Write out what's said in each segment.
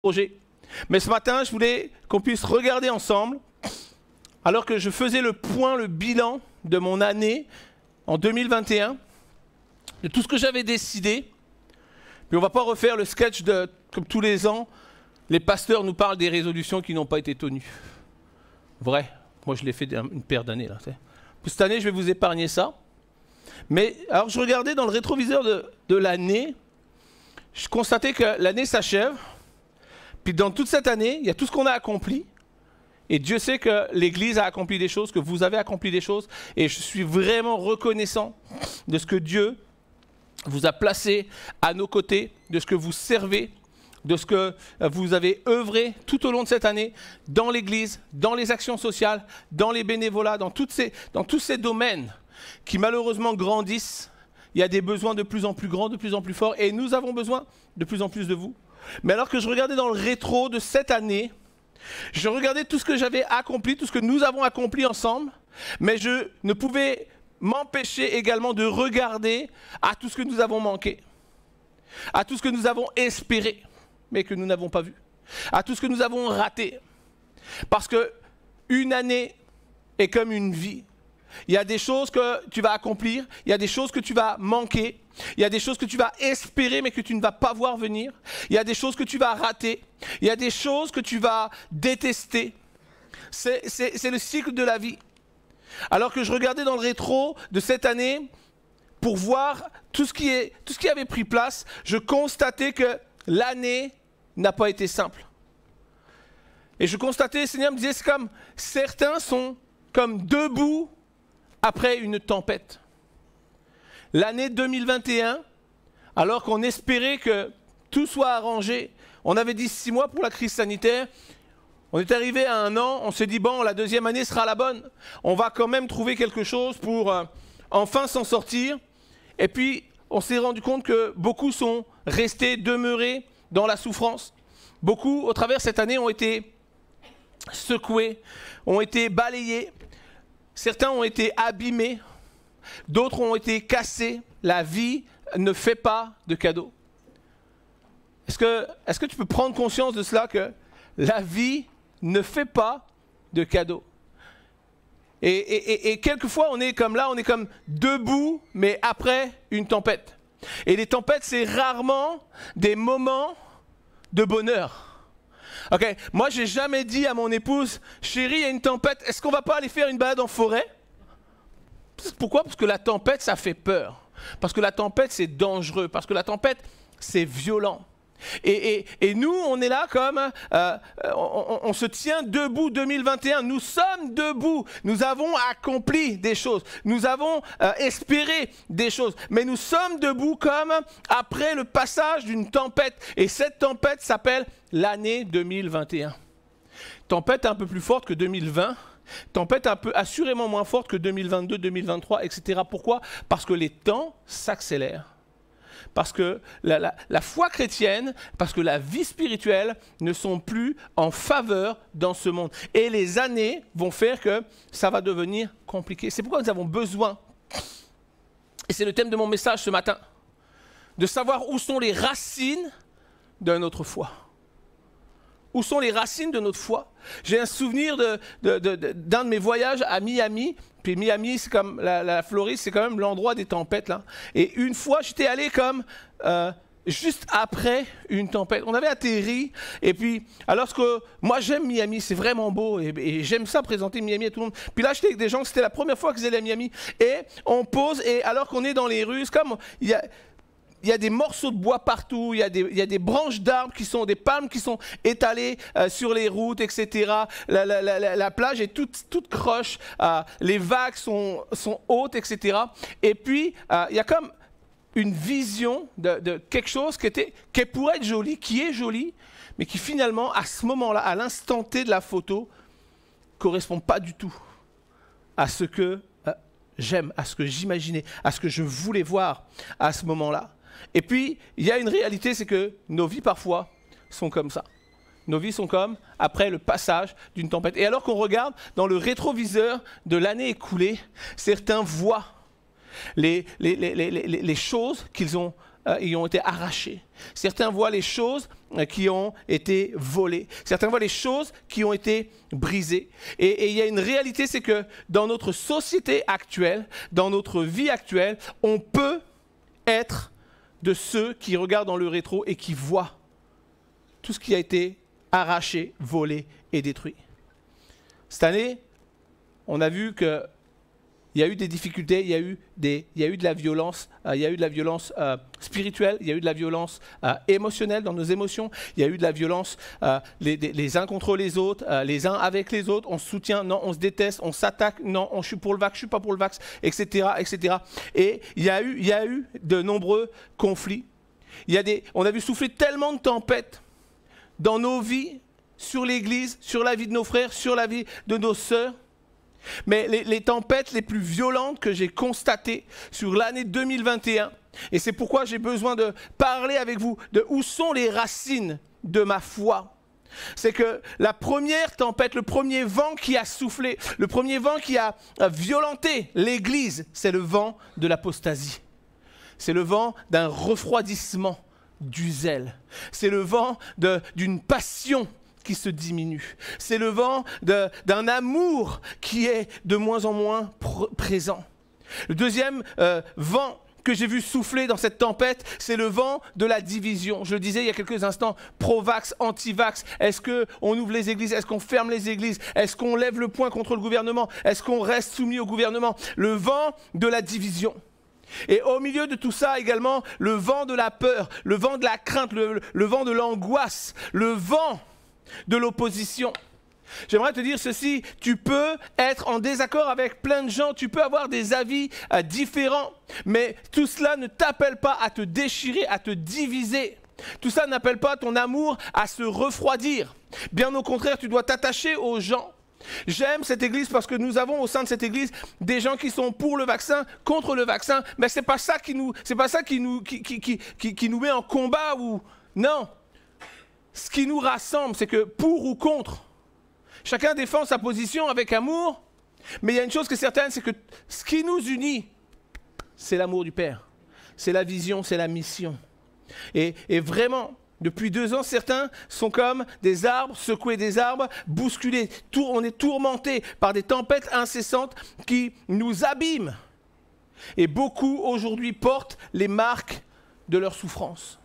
projet. Mais ce matin, je voulais qu'on puisse regarder ensemble, alors que je faisais le point, le bilan de mon année en 2021, de tout ce que j'avais décidé. Puis on ne va pas refaire le sketch de, comme tous les ans, les pasteurs nous parlent des résolutions qui n'ont pas été tenues. Vrai, moi je l'ai fait une paire d'années là. Cette année, je vais vous épargner ça. Mais alors je regardais dans le rétroviseur de l'année, je constatais que l'année s'achève. Puis dans toute cette année, il y a tout ce qu'on a accompli. Et Dieu sait que l'Église a accompli des choses, que vous avez accompli des choses. Et je suis vraiment reconnaissant de ce que Dieu vous a placé à nos côtés, de ce que vous servez, de ce que vous avez œuvré tout au long de cette année dans l'Église, dans les actions sociales, dans les bénévolats, dans tous ces domaines qui malheureusement grandissent. Il y a des besoins de plus en plus grands, de plus en plus forts, et nous avons besoin de plus en plus de vous. Mais alors que je regardais dans le rétro de cette année, je regardais tout ce que j'avais accompli, tout ce que nous avons accompli ensemble, mais je ne pouvais m'empêcher également de regarder à tout ce que nous avons manqué, à tout ce que nous avons espéré, mais que nous n'avons pas vu, à tout ce que nous avons raté. Parce que une année est comme une vie. Il y a des choses que tu vas accomplir, il y a des choses que tu vas manquer, il y a des choses que tu vas espérer mais que tu ne vas pas voir venir, il y a des choses que tu vas rater, il y a des choses que tu vas détester. C'est le cycle de la vie. Alors que je regardais dans le rétro de cette année pour voir tout ce qui avait pris place, je constatais que l'année n'a pas été simple. Et je constatais, le Seigneur me disait, c'est comme certains sont comme debout après une tempête. L'année 2021, alors qu'on espérait que tout soit arrangé, on avait dit 6 mois pour la crise sanitaire, on est arrivé à 1 an, on s'est dit bon, la deuxième année sera la bonne, on va quand même trouver quelque chose pour enfin s'en sortir. Et puis on s'est rendu compte que beaucoup sont restés demeurés dans la souffrance. Beaucoup au travers de cette année ont été secoués, ont été balayés. Certains ont été abîmés, d'autres ont été cassés. La vie ne fait pas de cadeaux. Est-ce que tu peux prendre conscience de cela, que la vie ne fait pas de cadeaux? Et quelquefois, on est comme là, on est comme debout, mais après une tempête. Et les tempêtes, c'est rarement des moments de bonheur. Ok, moi j'ai jamais dit à mon épouse, chérie, il y a une tempête, est-ce qu'on va pas aller faire une balade en forêt? Pourquoi? Parce que la tempête, ça fait peur. Parce que la tempête, c'est dangereux. Parce que la tempête, c'est violent. Et nous, on est là comme, on se tient debout 2021. Nous sommes debout. Nous avons accompli des choses. Nous avons espéré des choses. Mais nous sommes debout comme après le passage d'une tempête. Et cette tempête s'appelle l'année 2021. Tempête un peu plus forte que 2020. Tempête un peu assurément moins forte que 2022, 2023, etc. Pourquoi? Parce que les temps s'accélèrent. Parce que la foi chrétienne, parce que la vie spirituelle ne sont plus en faveur dans ce monde. Et les années vont faire que ça va devenir compliqué. C'est pourquoi nous avons besoin, et c'est le thème de mon message ce matin, de savoir où sont les racines de notre foi. Où sont les racines de notre foi? J'ai un souvenir d'un de mes voyages à Miami. Puis Miami, c'est comme la Floride, c'est quand même l'endroit des tempêtes, là. Et une fois, j'étais allé comme juste après une tempête. On avait atterri. Et puis, alors que moi, j'aime Miami, c'est vraiment beau. Et j'aime ça, présenter Miami à tout le monde. Puis là, j'étais avec des gens, c'était la première fois qu'ils allaient à Miami. Et on pose, et alors qu'on est dans les rues, c'est comme il y a des morceaux de bois partout, il y a des branches d'arbres qui sont, des palmes qui sont étalées sur les routes, etc. La plage est toute croche, les vagues sont hautes, etc. Et puis, il y a comme une vision de quelque chose qui pourrait être joli, qui est joli, mais qui finalement, à ce moment-là, à l'instant T de la photo, correspond pas du tout à ce que j'aime, à ce que j'imaginais, à ce que je voulais voir à ce moment-là. Et puis, il y a une réalité, c'est que nos vies, parfois, sont comme ça. Nos vies sont comme après le passage d'une tempête. Et alors qu'on regarde dans le rétroviseur de l'année écoulée, certains voient les choses qu'ils ont ils ont été arrachés. Certains voient les choses qui ont été volées. Certains voient les choses qui ont été brisées. Et il y a une réalité, c'est que dans notre société actuelle, dans notre vie actuelle, on peut être de ceux qui regardent dans le rétro et qui voient tout ce qui a été arraché, volé et détruit. Cette année, on a vu que il y a eu des difficultés, il y a eu de la violence, spirituelle, il y a eu de la violence émotionnelle dans nos émotions, il y a eu de la violence les uns contre les autres, les uns avec les autres, on se soutient, non, on se déteste, on s'attaque, non, je suis pour le vax, je suis pas pour le vax, etc., etc. Et il y a eu de nombreux conflits. On a vu souffler tellement de tempêtes dans nos vies, sur l'Église, sur la vie de nos frères, sur la vie de nos sœurs. Mais les tempêtes les plus violentes que j'ai constatées sur l'année 2021, et c'est pourquoi j'ai besoin de parler avec vous de où sont les racines de ma foi. C'est que la première tempête, le premier vent qui a soufflé, le premier vent qui a violenté l'Église, c'est le vent de l'apostasie. C'est le vent d'un refroidissement du zèle. C'est le vent d'une passion qui se diminue. C'est le vent d'un amour qui est de moins en moins présent. Le deuxième vent que j'ai vu souffler dans cette tempête, c'est le vent de la division. Je le disais il y a quelques instants, pro-vax, anti-vax. Est-ce qu'on ouvre les églises? Est-ce qu'on ferme les églises? Est-ce qu'on lève le poing contre le gouvernement? Est-ce qu'on reste soumis au gouvernement? Le vent de la division. Et au milieu de tout ça également, le vent de la peur, le vent de la crainte, le vent de l'angoisse, le vent de l'opposition. J'aimerais te dire ceci, tu peux être en désaccord avec plein de gens, tu peux avoir des avis différents, mais tout cela ne t'appelle pas à te déchirer, à te diviser. Tout ça n'appelle pas ton amour à se refroidir. Bien au contraire, tu dois t'attacher aux gens. J'aime cette église parce que nous avons au sein de cette église des gens qui sont pour le vaccin, contre le vaccin, mais c'est pas ça qui nous met en combat ou non. Ce qui nous rassemble, c'est que pour ou contre, chacun défend sa position avec amour, mais il y a une chose qui est certaine, c'est que ce qui nous unit, c'est l'amour du Père, c'est la vision, c'est la mission. Et vraiment, depuis 2 ans, certains sont comme des arbres, secoués des arbres, bousculés. On est tourmentés par des tempêtes incessantes qui nous abîment. Et beaucoup aujourd'hui portent les marques de leur souffrance.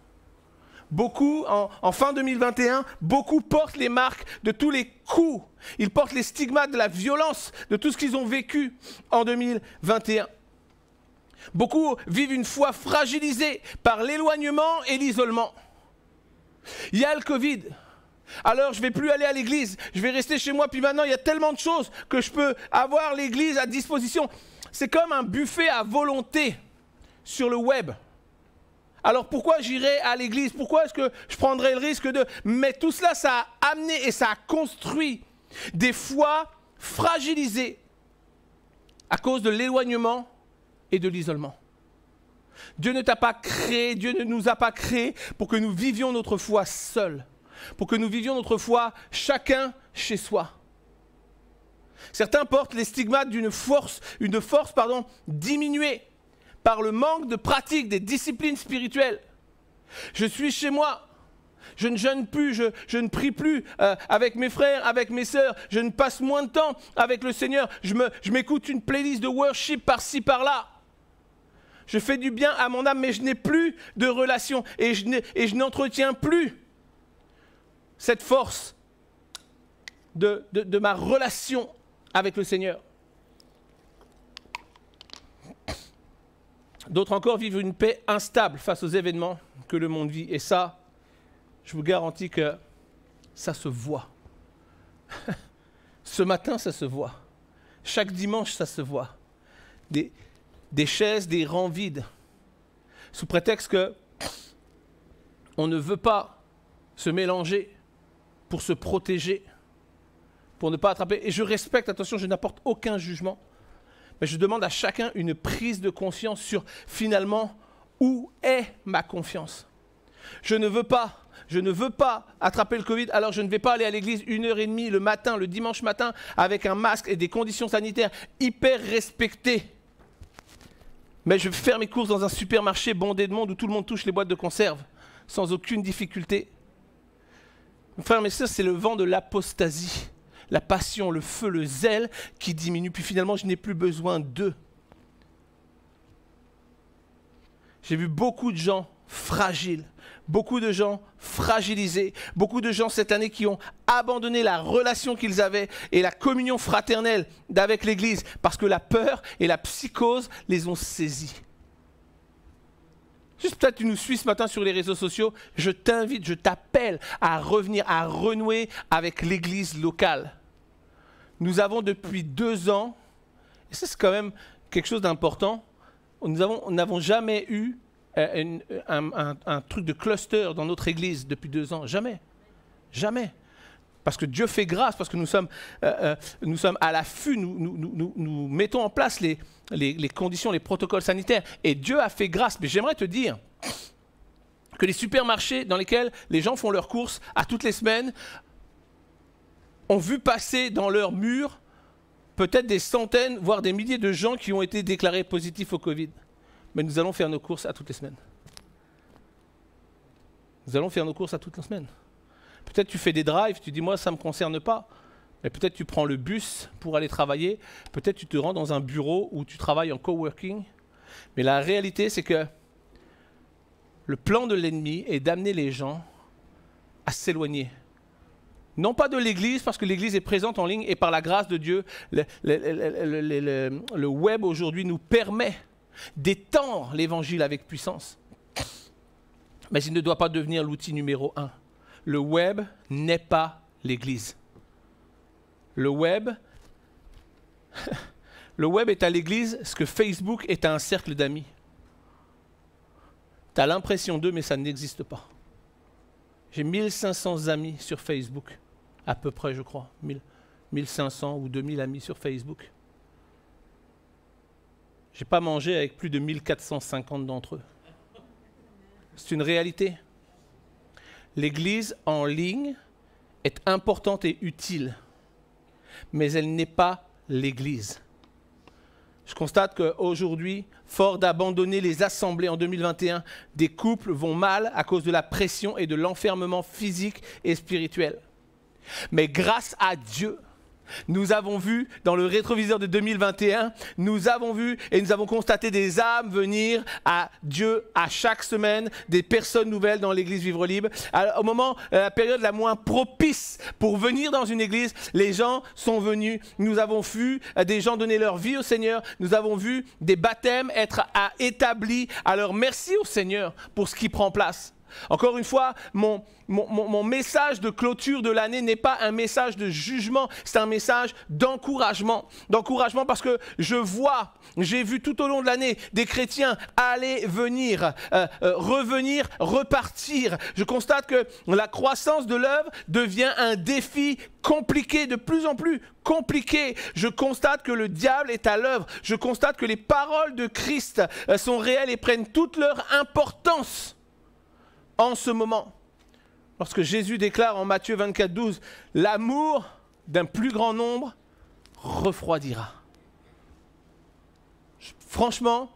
Beaucoup, en fin 2021, beaucoup portent les marques de tous les coups. Ils portent les stigmates de la violence, de tout ce qu'ils ont vécu en 2021. Beaucoup vivent une foi fragilisée par l'éloignement et l'isolement. Il y a le Covid. Alors je ne vais plus aller à l'église, je vais rester chez moi. Puis maintenant, il y a tellement de choses que je peux avoir l'église à disposition. C'est comme un buffet à volonté sur le web. Alors pourquoi j'irai à l'église? Pourquoi est-ce que je prendrais le risque de... Mais tout cela, ça a amené et ça a construit des foi fragilisées à cause de l'éloignement et de l'isolement. Dieu ne t'a pas créé, Dieu ne nous a pas créés pour que nous vivions notre foi seuls, pour que nous vivions notre foi chacun chez soi. Certains portent les stigmates d'une force diminuée par le manque de pratique des disciplines spirituelles. Je suis chez moi, je ne jeûne plus, je ne prie plus avec mes frères, avec mes sœurs, je ne passe moins de temps avec le Seigneur, je m'écoute une playlist de worship par-ci, par-là. Je fais du bien à mon âme, mais je n'ai plus de relation et je n'entretiens plus cette force de ma relation avec le Seigneur. D'autres encore vivent une paix instable face aux événements que le monde vit. Et ça, je vous garantis que ça se voit. Ce matin, ça se voit. Chaque dimanche, ça se voit. Des chaises, des rangs vides. Sous prétexte que on ne veut pas se mélanger pour se protéger, pour ne pas attraper. Et je respecte, attention, je n'apporte aucun jugement. Mais je demande à chacun une prise de conscience sur finalement où est ma confiance. Je ne veux pas attraper le Covid, alors je ne vais pas aller à l'église 1h30 le matin, le dimanche matin, avec un masque et des conditions sanitaires hyper respectées. Mais je vais faire mes courses dans un supermarché bondé de monde où tout le monde touche les boîtes de conserve, sans aucune difficulté. Frères et sœurs, c'est le vent de l'apostasie, la passion, le feu, le zèle qui diminue. Puis finalement, je n'ai plus besoin d'eux. J'ai vu beaucoup de gens fragiles, beaucoup de gens fragilisés, beaucoup de gens cette année qui ont abandonné la relation qu'ils avaient et la communion fraternelle avec l'Église parce que la peur et la psychose les ont saisis. Juste peut-être tu nous suis ce matin sur les réseaux sociaux, je t'invite, je t'appelle à revenir, à renouer avec l'Église locale. Nous avons depuis 2 ans, et ça c'est quand même quelque chose d'important, nous n'avons jamais eu un truc de cluster dans notre église depuis 2 ans. Jamais. Jamais. Parce que Dieu fait grâce, parce que nous sommes à l'affût, nous mettons en place les conditions, les protocoles sanitaires. Et Dieu a fait grâce. Mais j'aimerais te dire que les supermarchés dans lesquels les gens font leurs courses à toutes les semaines ont vu passer dans leurs murs peut-être des centaines, voire des milliers de gens qui ont été déclarés positifs au Covid. Mais nous allons faire nos courses à toutes les semaines. Nous allons faire nos courses à toutes les semaines. Peut-être tu fais des drives, tu dis moi ça ne me concerne pas. Mais peut-être tu prends le bus pour aller travailler. Peut-être tu te rends dans un bureau où tu travailles en coworking. Mais la réalité c'est que le plan de l'ennemi est d'amener les gens à s'éloigner. Non pas de l'Église, parce que l'Église est présente en ligne et par la grâce de Dieu, le web aujourd'hui nous permet d'étendre l'évangile avec puissance. Mais il ne doit pas devenir l'outil numéro 1. Le web n'est pas l'Église. Le web est à l'Église ce que Facebook est à un cercle d'amis. Tu as l'impression d'eux, mais ça n'existe pas. J'ai 1500 amis sur Facebook, à peu près je crois, 1500 ou 2000 amis sur Facebook. Je n'ai pas mangé avec plus de 1450 d'entre eux. C'est une réalité. L'Église en ligne est importante et utile, mais elle n'est pas l'Église. Je constate qu'aujourd'hui, fort d'abandonner les assemblées en 2021, des couples vont mal à cause de la pression et de l'enfermement physique et spirituel. Mais grâce à Dieu, nous avons vu dans le rétroviseur de 2021, nous avons vu et nous avons constaté des âmes venir à Dieu à chaque semaine, des personnes nouvelles dans l'église Vivre Libre. Alors, au moment, la période la moins propice pour venir dans une église, les gens sont venus. Nous avons vu des gens donner leur vie au Seigneur. Nous avons vu des baptêmes être établis. Alors merci au Seigneur pour ce qui prend place. Encore une fois, mon message de clôture de l'année n'est pas un message de jugement, c'est un message d'encouragement. D'encouragement parce que j'ai vu tout au long de l'année des chrétiens aller, venir, revenir, repartir. Je constate que la croissance de l'œuvre devient un défi compliqué, de plus en plus compliqué. Je constate que le diable est à l'œuvre. Je constate que les paroles de Christ sont réelles et prennent toute leur importance. En ce moment, lorsque Jésus déclare en Matthieu 24, 12, « L'amour d'un plus grand nombre refroidira. » Franchement,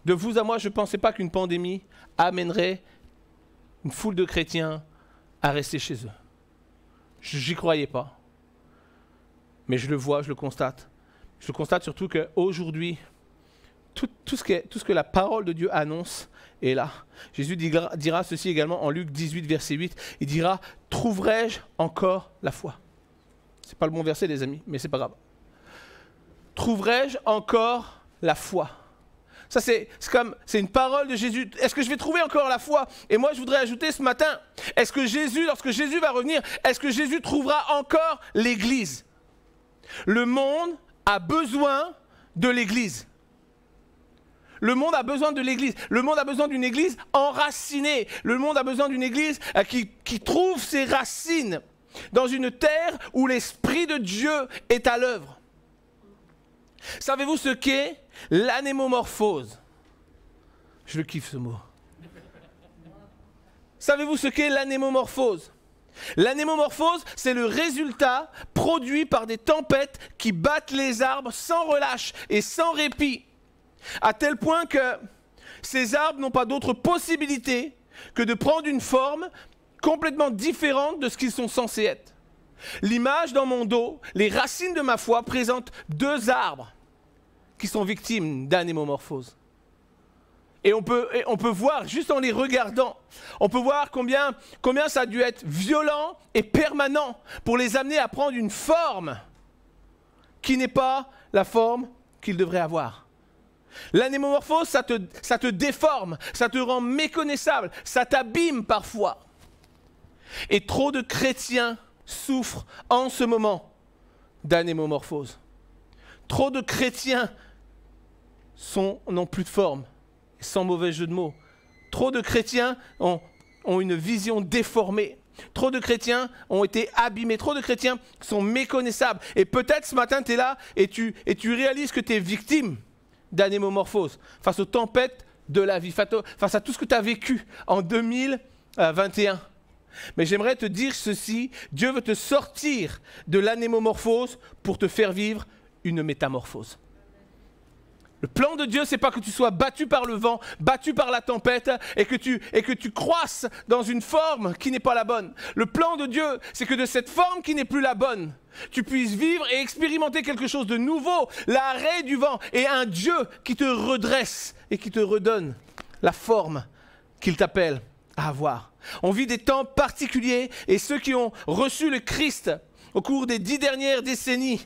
de vous à moi, je ne pensais pas qu'une pandémie amènerait une foule de chrétiens à rester chez eux. J'y croyais pas. Mais je le vois, je le constate. Je constate surtout qu'aujourd'hui, tout ce que la parole de Dieu annonce est là. Jésus dira ceci également en Luc 18, verset 8. Il dira « Trouverai-je encore la foi ?» Ce n'est pas le bon verset, les amis, mais ce n'est pas grave. « Trouverai-je encore la foi ?» Ça, c'est une parole de Jésus. Est-ce que je vais trouver encore la foi? Et moi, je voudrais ajouter ce matin, est-ce que Jésus, lorsque Jésus va revenir, est-ce que Jésus trouvera encore l'Église? Le monde a besoin de l'Église. Le monde a besoin de l'Église. Le monde a besoin d'une Église enracinée. Le monde a besoin d'une Église qui trouve ses racines dans une terre où l'Esprit de Dieu est à l'œuvre. Savez-vous ce qu'est l'anémomorphose? Je le kiffe ce mot. Savez-vous ce qu'est l'anémomorphose? L'anémomorphose, c'est le résultat produit par des tempêtes qui battent les arbres sans relâche et sans répit. À tel point que ces arbres n'ont pas d'autre possibilité que de prendre une forme complètement différente de ce qu'ils sont censés être. L'image dans mon dos, les racines de ma foi présentent deux arbres qui sont victimes d'anémomorphose. Et on peut voir, juste en les regardant, on peut voir combien ça a dû être violent et permanent pour les amener à prendre une forme qui n'est pas la forme qu'ils devraient avoir. L'anémomorphose, ça te déforme, ça te rend méconnaissable, ça t'abîme parfois. Et trop de chrétiens souffrent en ce moment d'anémomorphose. Trop de chrétiens n'ont plus de forme, sans mauvais jeu de mots. Trop de chrétiens ont une vision déformée. Trop de chrétiens ont été abîmés. Trop de chrétiens sont méconnaissables. Et peut-être ce matin, tu es là et tu réalises que tu es victime d'anémomorphose face aux tempêtes de la vie, face à tout ce que tu as vécu en 2021. Mais j'aimerais te dire ceci, Dieu veut te sortir de l'anémomorphose pour te faire vivre une métamorphose. Le plan de Dieu, ce n'est pas que tu sois battu par le vent, battu par la tempête et que tu croisses dans une forme qui n'est pas la bonne. Le plan de Dieu, c'est que de cette forme qui n'est plus la bonne, tu puisses vivre et expérimenter quelque chose de nouveau, l'arrêt du vent et un Dieu qui te redresse et qui te redonne la forme qu'il t'appelle à avoir. On vit des temps particuliers et ceux qui ont reçu le Christ au cours des 10 dernières décennies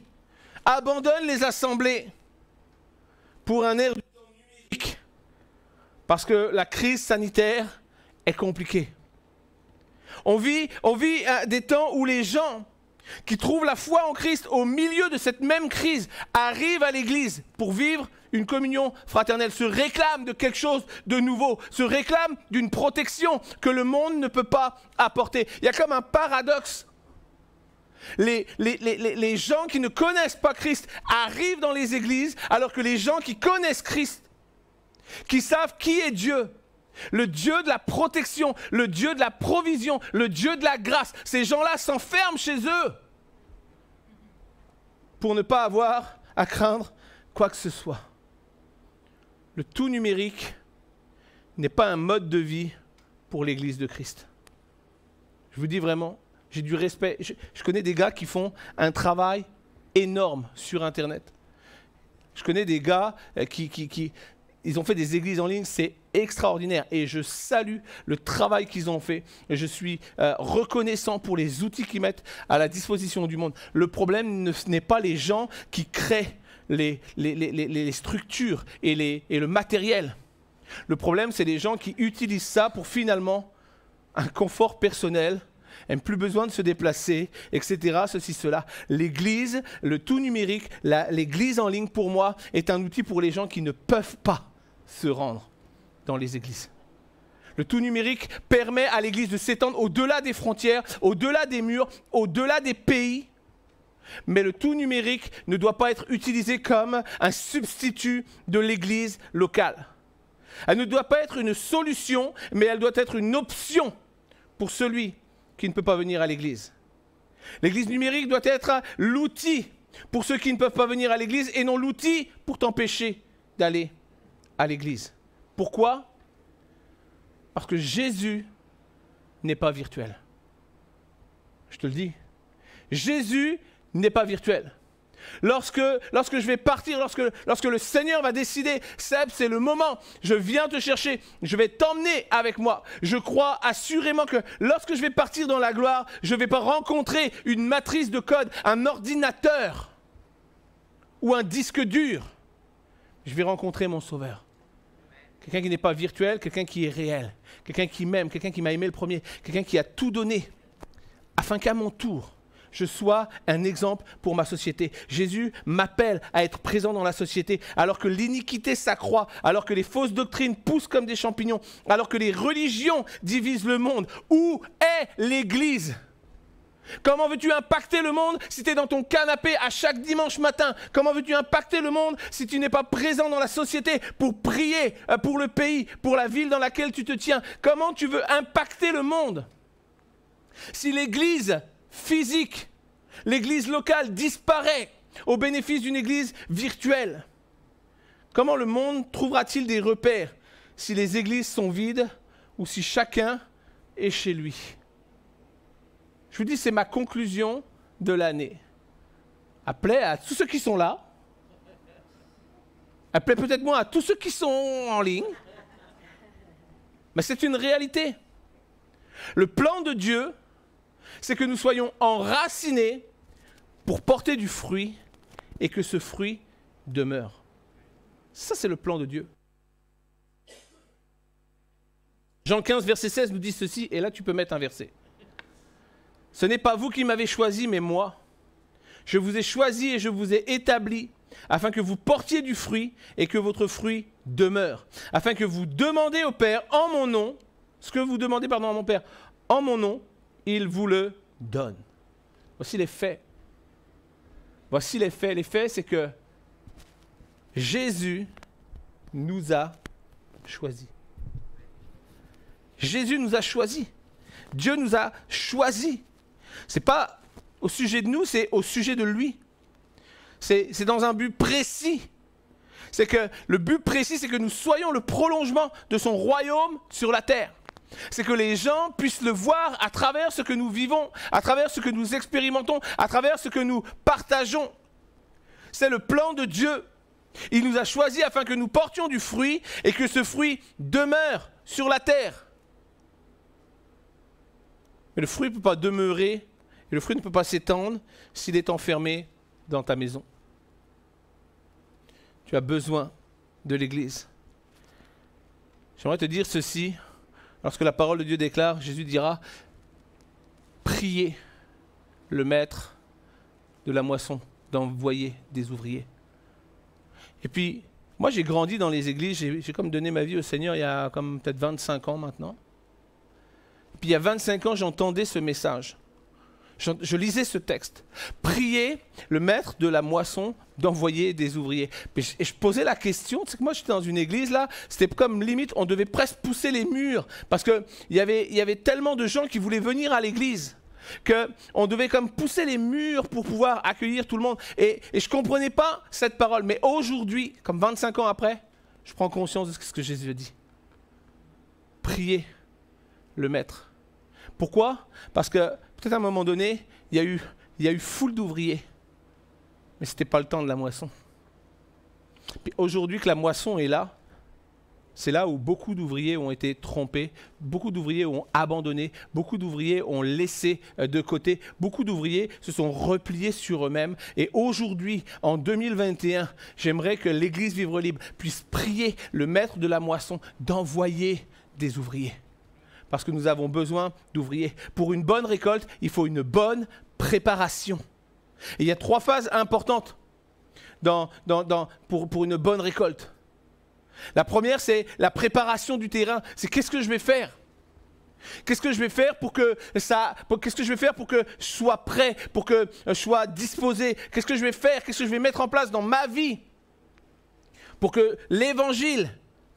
abandonnent les assemblées pour un air du temps numérique, parce que la crise sanitaire est compliquée. On vit des temps où les gens qui trouvent la foi en Christ au milieu de cette même crise arrivent à l'église pour vivre une communion fraternelle, se réclament de quelque chose de nouveau, se réclament d'une protection que le monde ne peut pas apporter. Il y a comme un paradoxe. Les gens qui ne connaissent pas Christ arrivent dans les églises, alors que les gens qui connaissent Christ, qui savent qui est Dieu, le Dieu de la protection, le Dieu de la provision, le Dieu de la grâce, ces gens-là s'enferment chez eux pour ne pas avoir à craindre quoi que ce soit. Le tout numérique n'est pas un mode de vie pour l'Église de Christ. Je vous dis vraiment, j'ai du respect. Je connais des gars qui font un travail énorme sur Internet. Je connais des gars qui ils ont fait des églises en ligne, c'est extraordinaire. Et je salue le travail qu'ils ont fait. Et je suis reconnaissant pour les outils qu'ils mettent à la disposition du monde. Le problème ce n'est pas les gens qui créent les structures et le matériel. Le problème, c'est les gens qui utilisent ça pour finalement un confort personnel, n'aiment plus besoin de se déplacer, etc., ceci, cela. L'église, le tout numérique, l'église en ligne, pour moi, est un outil pour les gens qui ne peuvent pas se rendre dans les églises. Le tout numérique permet à l'église de s'étendre au-delà des frontières, au-delà des murs, au-delà des pays. Mais le tout numérique ne doit pas être utilisé comme un substitut de l'église locale. Elle ne doit pas être une solution, mais elle doit être une option pour celui qui ne peut pas venir à l'église. L'église numérique doit être l'outil pour ceux qui ne peuvent pas venir à l'église et non l'outil pour t'empêcher d'aller à l'église. Pourquoi ? Parce que Jésus n'est pas virtuel. Je te le dis. Jésus n'est pas virtuel. Lorsque je vais partir, lorsque le Seigneur va décider, Seb, c'est le moment, je viens te chercher, je vais t'emmener avec moi. Je crois assurément que lorsque je vais partir dans la gloire, je ne vais pas rencontrer une matrice de code, un ordinateur ou un disque dur. Je vais rencontrer mon Sauveur. Quelqu'un qui n'est pas virtuel, quelqu'un qui est réel, quelqu'un qui m'aime, quelqu'un qui m'a aimé le premier, quelqu'un qui a tout donné, afin qu'à mon tour, je sois un exemple pour ma société. Jésus m'appelle à être présent dans la société, alors que l'iniquité s'accroît, alors que les fausses doctrines poussent comme des champignons, alors que les religions divisent le monde. Où est l'Église ? Comment veux-tu impacter le monde si tu es dans ton canapé à chaque dimanche matin ? Comment veux-tu impacter le monde si tu n'es pas présent dans la société pour prier pour le pays, pour la ville dans laquelle tu te tiens ? Comment tu veux impacter le monde si l'Église physique, l'Église locale disparaît au bénéfice d'une Église virtuelle ? Comment le monde trouvera-t-il des repères si les églises sont vides ou si chacun est chez lui? Je vous dis, c'est ma conclusion de l'année. Appelez à tous ceux qui sont là. Appelez peut-être moins à tous ceux qui sont en ligne. Mais c'est une réalité. Le plan de Dieu, c'est que nous soyons enracinés pour porter du fruit et que ce fruit demeure. Ça, c'est le plan de Dieu. Jean 15, verset 16 nous dit ceci, et là tu peux mettre un verset. Ce n'est pas vous qui m'avez choisi, mais moi. Je vous ai choisi et je vous ai établi afin que vous portiez du fruit et que votre fruit demeure. Afin que vous demandez au Père en mon nom, ce que vous demandez à mon Père en mon nom, il vous le donne. Voici les faits. Voici les faits. Les faits, c'est que Jésus nous a choisis. Jésus nous a choisis. Dieu nous a choisis. Ce n'est pas au sujet de nous, c'est au sujet de lui. C'est dans un but précis. C'est que le but précis, c'est que nous soyons le prolongement de son royaume sur la terre. C'est que les gens puissent le voir à travers ce que nous vivons, à travers ce que nous expérimentons, à travers ce que nous partageons. C'est le plan de Dieu. Il nous a choisis afin que nous portions du fruit et que ce fruit demeure sur la terre. Mais le fruit ne peut pas demeurer, et le fruit ne peut pas s'étendre s'il est enfermé dans ta maison. Tu as besoin de l'Église. J'aimerais te dire ceci, lorsque la parole de Dieu déclare, Jésus dira, priez le maître de la moisson d'envoyer des ouvriers. Et puis, moi j'ai grandi dans les églises, j'ai comme donné ma vie au Seigneur il y a comme peut-être 25 ans maintenant. Puis il y a 25 ans, j'entendais ce message. Je lisais ce texte. Priez le maître de la moisson d'envoyer des ouvriers. Et je posais la question, tu sais que moi j'étais dans une église là, c'était comme limite, on devait presque pousser les murs parce qu'il y avait tellement de gens qui voulaient venir à l'église qu'on devait comme pousser les murs pour pouvoir accueillir tout le monde. Et je ne comprenais pas cette parole. Mais aujourd'hui, comme 25 ans après, je prends conscience de ce que Jésus a dit. Priez le maître. Pourquoi? Parce que peut-être à un moment donné, il y a eu foule d'ouvriers, mais ce n'était pas le temps de la moisson. Puis aujourd'hui que la moisson est là, c'est là où beaucoup d'ouvriers ont été trompés, beaucoup d'ouvriers ont abandonné, beaucoup d'ouvriers ont laissé de côté, beaucoup d'ouvriers se sont repliés sur eux-mêmes. Et aujourd'hui, en 2021, j'aimerais que l'Église Vivre Libre puisse prier le maître de la moisson d'envoyer des ouvriers. Parce que nous avons besoin d'ouvriers. Pour une bonne récolte, il faut une bonne préparation. Et il y a 3 phases importantes pour une bonne récolte. La première, c'est la préparation du terrain. C'est qu'est-ce que je vais faire? Qu'est-ce que je vais faire pour que je sois prêt, pour que je sois disposé? Qu'est-ce que je vais faire? Qu'est-ce que je vais mettre en place dans ma vie pour que l'évangile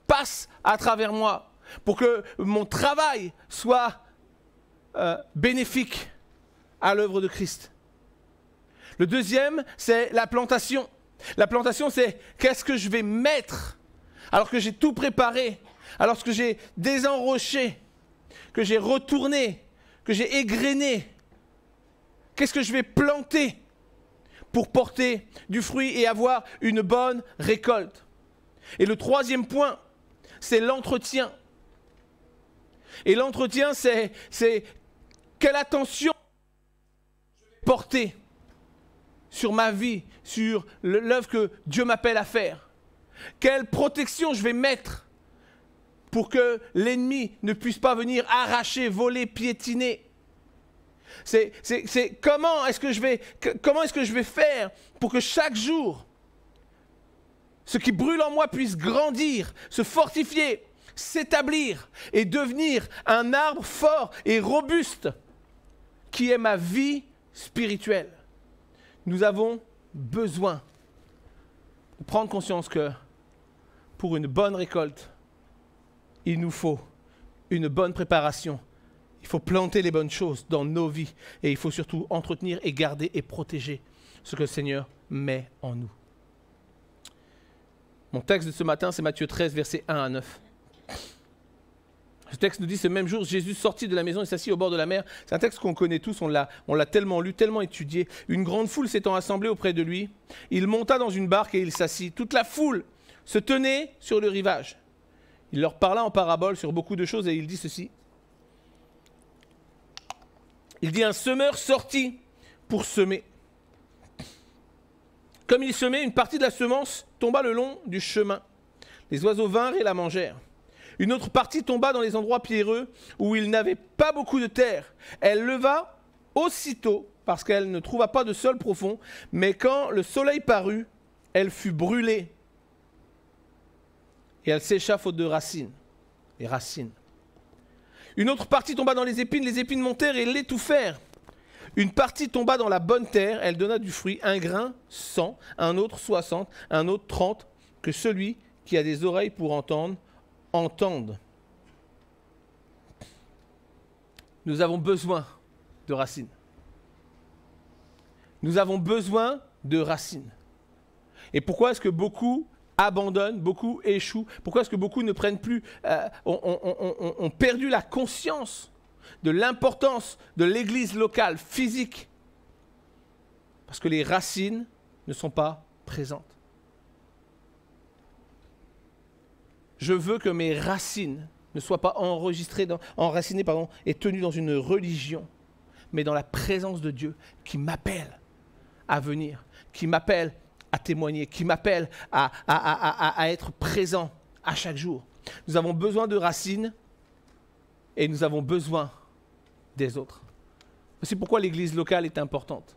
passe à travers moi? Pour que mon travail soit bénéfique à l'œuvre de Christ. Le deuxième, c'est la plantation. La plantation, c'est qu'est-ce que je vais mettre alors que j'ai tout préparé, alors que j'ai désenroché, que j'ai retourné, que j'ai égrené. Qu'est-ce que je vais planter pour porter du fruit et avoir une bonne récolte? Et le troisième point, c'est l'entretien. Et l'entretien, c'est quelle attention je vais porter sur ma vie, sur l'œuvre que Dieu m'appelle à faire. Quelle protection je vais mettre pour que l'ennemi ne puisse pas venir arracher, voler, piétiner. C'est comment est-ce que je vais faire pour que chaque jour, ce qui brûle en moi puisse grandir, se fortifier, s'établir et devenir un arbre fort et robuste qui est ma vie spirituelle. Nous avons besoin de prendre conscience que pour une bonne récolte, il nous faut une bonne préparation. Il faut planter les bonnes choses dans nos vies et il faut surtout entretenir et garder et protéger ce que le Seigneur met en nous. Mon texte de ce matin, c'est Matthieu 13, versets 1 à 9. Ce texte nous dit, ce même jour, Jésus sortit de la maison et s'assit au bord de la mer. C'est un texte qu'on connaît tous, on l'a tellement lu, tellement étudié. Une grande foule s'étant assemblée auprès de lui, il monta dans une barque et il s'assit. Toute la foule se tenait sur le rivage. Il leur parla en parabole sur beaucoup de choses et il dit ceci. Il dit, un semeur sortit pour semer. Comme il semait, une partie de la semence tomba le long du chemin. Les oiseaux vinrent et la mangèrent. Une autre partie tomba dans les endroits pierreux où il n'avait pas beaucoup de terre. Elle leva aussitôt parce qu'elle ne trouva pas de sol profond, mais quand le soleil parut, elle fut brûlée et elle sécha faute de racines. Les racines. Une autre partie tomba dans les épines montèrent et l'étouffèrent. Une partie tomba dans la bonne terre, elle donna du fruit, un grain 100, un autre 60, un autre 30, que celui qui a des oreilles pour entendre, entende. Nous avons besoin de racines. Nous avons besoin de racines. Et pourquoi est-ce que beaucoup abandonnent, beaucoup échouent? Pourquoi est-ce que beaucoup ne prennent plus, ont perdu la conscience de l'importance de l'église locale, physique? Parce que les racines ne sont pas présentes. Je veux que mes racines ne soient pas enracinées et tenues dans une religion, mais dans la présence de Dieu qui m'appelle à venir, qui m'appelle à témoigner, qui m'appelle à être présent à chaque jour. Nous avons besoin de racines et nous avons besoin des autres. Voici pourquoi l'église locale est importante.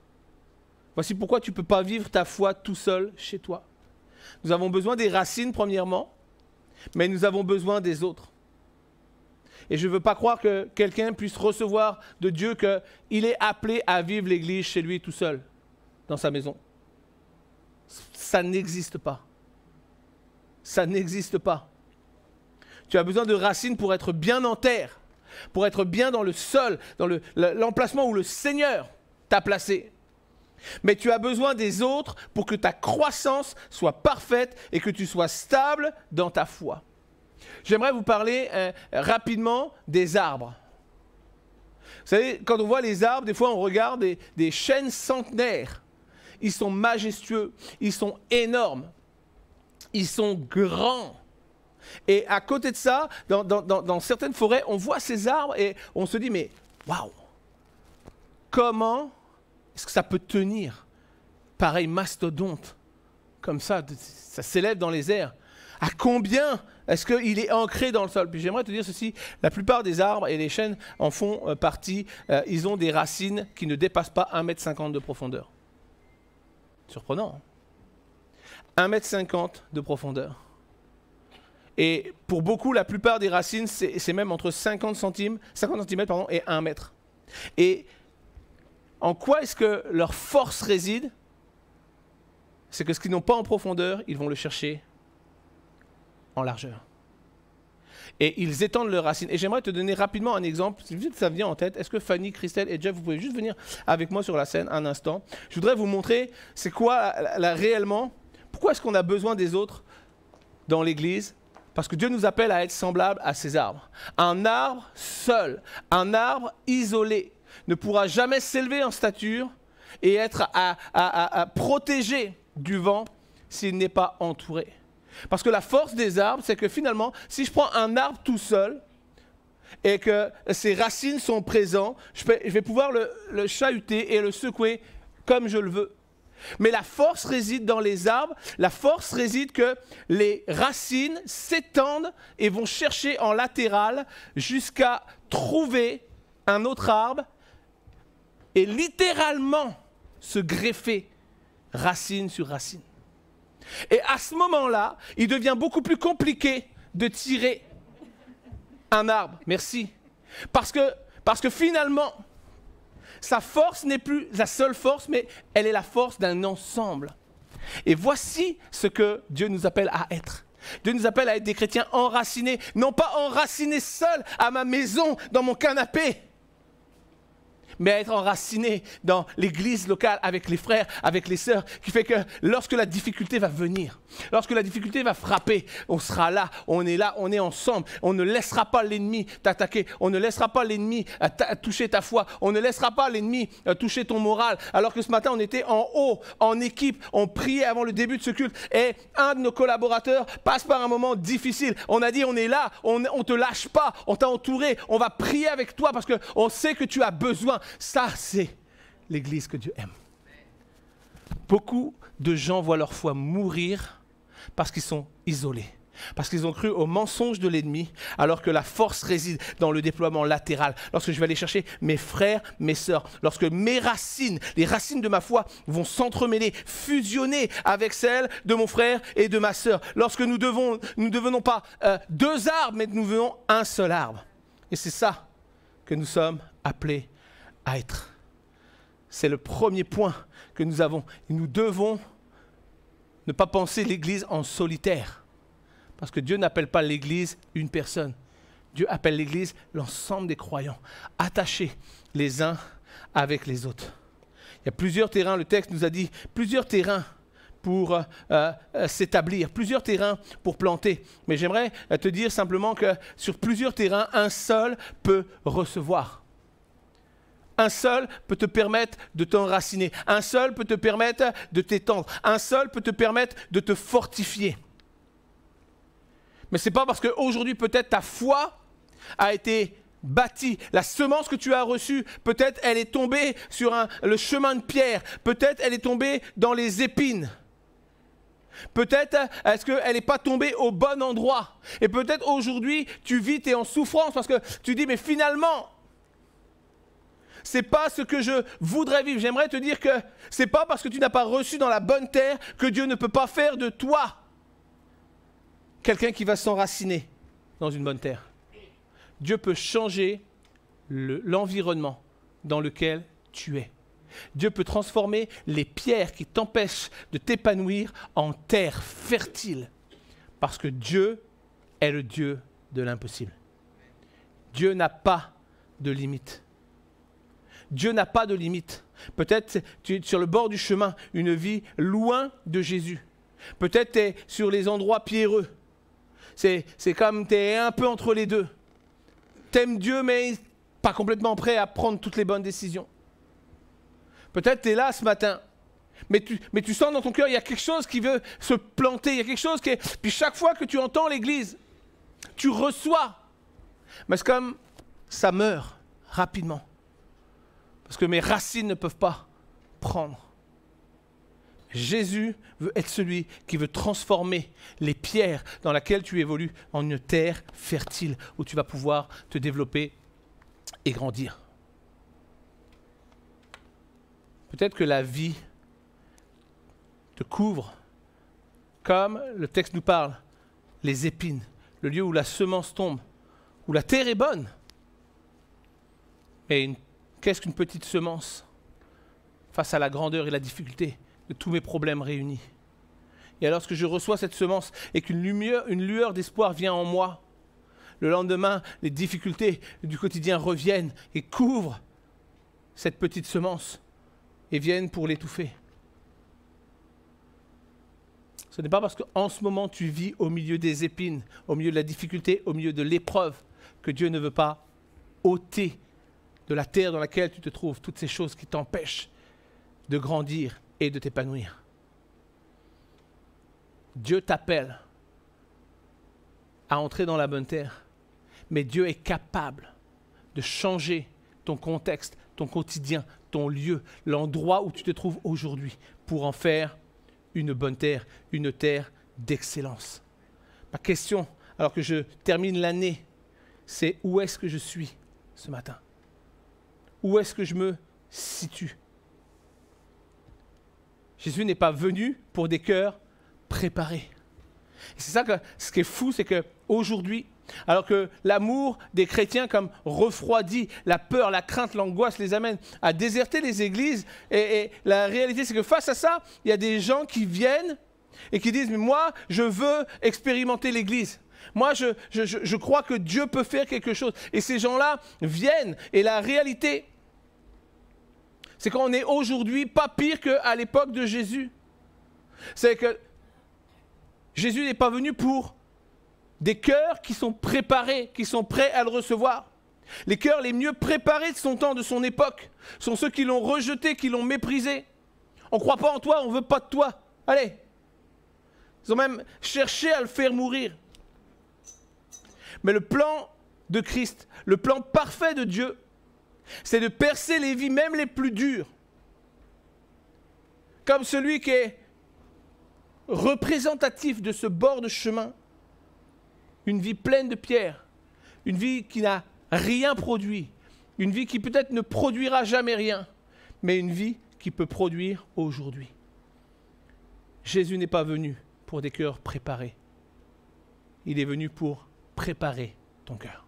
Voici pourquoi tu ne peux pas vivre ta foi tout seul chez toi. Nous avons besoin des racines premièrement, mais nous avons besoin des autres. Et je ne veux pas croire que quelqu'un puisse recevoir de Dieu qu'il est appelé à vivre l'église chez lui tout seul, dans sa maison. Ça n'existe pas. Ça n'existe pas. Tu as besoin de racines pour être bien en terre, pour être bien dans le sol, dans l'emplacement où le Seigneur t'a placé. Mais tu as besoin des autres pour que ta croissance soit parfaite et que tu sois stable dans ta foi. J'aimerais vous parler rapidement des arbres. Vous savez, quand on voit les arbres, des fois on regarde des chênes centenaires. Ils sont majestueux, ils sont énormes, ils sont grands. Et à côté de ça, dans certaines forêts, on voit ces arbres et on se dit, mais waouh, comment est-ce que ça peut tenir? Pareil, mastodonte, comme ça s'élève dans les airs. À combien est-ce qu'il est ancré dans le sol? Puis j'aimerais te dire ceci, la plupart des arbres et les chênes en font partie, ils ont des racines qui ne dépassent pas 1,50 m de profondeur. Surprenant, hein? 1,50 m de profondeur. Et pour beaucoup, la plupart des racines, c'est même entre 50 cm et 1 mètre. Et en quoi est-ce que leur force réside? C'est que ce qu'ils n'ont pas en profondeur, ils vont le chercher en largeur. Et ils étendent leurs racines. Et j'aimerais te donner rapidement un exemple, si ça vient en tête. Est-ce que Fanny, Christelle et Jeff, vous pouvez juste venir avec moi sur la scène un instant? Je voudrais vous montrer c'est quoi réellement, pourquoi est-ce qu'on a besoin des autres dans l'église? Parce que Dieu nous appelle à être semblables à ces arbres. Un arbre seul, un arbre isolé, ne pourra jamais s'élever en stature et être protégé du vent s'il n'est pas entouré. Parce que la force des arbres, c'est que finalement, si je prends un arbre tout seul et que ses racines sont présentes, je vais pouvoir le chahuter et le secouer comme je le veux. Mais la force réside dans les arbres, la force réside que les racines s'étendent et vont chercher en latéral jusqu'à trouver un autre arbre et littéralement se greffer racine sur racine. Et à ce moment-là, il devient beaucoup plus compliqué de tirer un arbre. Merci. Parce que finalement, sa force n'est plus la seule force, mais elle est la force d'un ensemble. Et voici ce que Dieu nous appelle à être. Dieu nous appelle à être des chrétiens enracinés, non pas enracinés seuls à ma maison, dans mon canapé, mais à être enraciné dans l'église locale avec les frères, avec les sœurs, qui fait que lorsque la difficulté va venir, lorsque la difficulté va frapper, on sera là, on est ensemble. On ne laissera pas l'ennemi t'attaquer, on ne laissera pas l'ennemi toucher ta foi, on ne laissera pas l'ennemi toucher ton moral. Alors que ce matin, on était en haut, en équipe, on priait avant le début de ce culte, et un de nos collaborateurs passe par un moment difficile. On a dit, on est là, on ne te lâche pas, on t'a entouré, on va prier avec toi parce qu'on sait que tu as besoin. Ça, c'est l'église que Dieu aime. Beaucoup de gens voient leur foi mourir parce qu'ils sont isolés, parce qu'ils ont cru au mensonge de l'ennemi, alors que la force réside dans le déploiement latéral. Lorsque je vais aller chercher mes frères, mes sœurs, lorsque mes racines, les racines de ma foi vont s'entremêler, fusionner avec celles de mon frère et de ma sœur. Lorsque nous ne devenons pas deux arbres, mais nous devenons un seul arbre. Et c'est ça que nous sommes appelés à être. C'est le premier point que nous avons. Et nous devons ne pas penser l'Église en solitaire. Parce que Dieu n'appelle pas l'Église une personne. Dieu appelle l'Église l'ensemble des croyants, attachés les uns avec les autres. Il y a plusieurs terrains, le texte nous a dit, plusieurs terrains pour s'établir, plusieurs terrains pour planter. Mais j'aimerais te dire simplement que sur plusieurs terrains, un seul peut recevoir. Un seul peut te permettre de t'enraciner. Un seul peut te permettre de t'étendre. Un seul peut te permettre de te fortifier. Mais ce n'est pas parce qu'aujourd'hui, peut-être ta foi a été bâtie. La semence que tu as reçue, peut-être elle est tombée sur le chemin de pierre. Peut-être elle est tombée dans les épines. Peut-être est-ce qu'elle n'est pas tombée au bon endroit. Et peut-être aujourd'hui, tu vis, tu es en souffrance parce que tu dis, mais finalement, ce n'est pas ce que je voudrais vivre. J'aimerais te dire que ce n'est pas parce que tu n'as pas reçu dans la bonne terre que Dieu ne peut pas faire de toi quelqu'un qui va s'enraciner dans une bonne terre. Dieu peut changer l'environnement dans lequel tu es. Dieu peut transformer les pierres qui t'empêchent de t'épanouir en terre fertile. Parce que Dieu est le Dieu de l'impossible. Dieu n'a pas de limite. Dieu n'a pas de limite. Peut-être tu es sur le bord du chemin, une vie loin de Jésus. Peut-être tu es sur les endroits pierreux. C'est comme tu es un peu entre les deux. Tu aimes Dieu, mais pas complètement prêt à prendre toutes les bonnes décisions. Peut-être tu es là ce matin, mais tu sens dans ton cœur, il y a quelque chose qui veut se planter, il y a quelque chose qui est... Puis chaque fois que tu entends l'église, tu reçois. Mais c'est comme ça meurt rapidement. Parce que mes racines ne peuvent pas prendre. Jésus veut être celui qui veut transformer les pierres dans lesquelles tu évolues en une terre fertile où tu vas pouvoir te développer et grandir. Peut-être que la vie te couvre, comme le texte nous parle, les épines, le lieu où la semence tombe, où la terre est bonne. Mais qu'est-ce qu'une petite semence face à la grandeur et la difficulté de tous mes problèmes réunis? Et alors que je reçois cette semence et qu'une lueur d'espoir vient en moi, le lendemain, les difficultés du quotidien reviennent et couvrent cette petite semence et viennent pour l'étouffer. Ce n'est pas parce qu'en ce moment tu vis au milieu des épines, au milieu de la difficulté, au milieu de l'épreuve, que Dieu ne veut pas ôter de la terre dans laquelle tu te trouves toutes ces choses qui t'empêchent de grandir et de t'épanouir. Dieu t'appelle à entrer dans la bonne terre, mais Dieu est capable de changer ton contexte, ton quotidien, ton lieu, l'endroit où tu te trouves aujourd'hui pour en faire une bonne terre, une terre d'excellence. Ma question, alors que je termine l'année, c'est où est-ce que je suis ce matin? Où est-ce que je me situe? Jésus n'est pas venu pour des cœurs préparés. Et c'est ça que ce qui est fou, c'est qu'aujourd'hui, alors que l'amour des chrétiens comme refroidit, la peur, la crainte, l'angoisse les amène à déserter les églises. Et la réalité, c'est que face à ça, il y a des gens qui viennent et qui disent « Mais moi, je veux expérimenter l'église. Moi, je crois que Dieu peut faire quelque chose. » Et ces gens-là viennent. Et la réalité, C'est qu'on est aujourd'hui pas pire qu'à l'époque de Jésus. C'est que Jésus n'est pas venu pour des cœurs qui sont préparés, qui sont prêts à le recevoir. Les cœurs les mieux préparés de son temps, de son époque, sont ceux qui l'ont rejeté, qui l'ont méprisé. On ne croit pas en toi, on ne veut pas de toi. Allez. Ils ont même cherché à le faire mourir. Mais le plan de Christ, le plan parfait de Dieu, c'est de percer les vies, même les plus dures. Comme celui qui est représentatif de ce bord de chemin. Une vie pleine de pierres. Une vie qui n'a rien produit. Une vie qui peut-être ne produira jamais rien. Mais une vie qui peut produire aujourd'hui. Jésus n'est pas venu pour des cœurs préparés. Il est venu pour préparer ton cœur.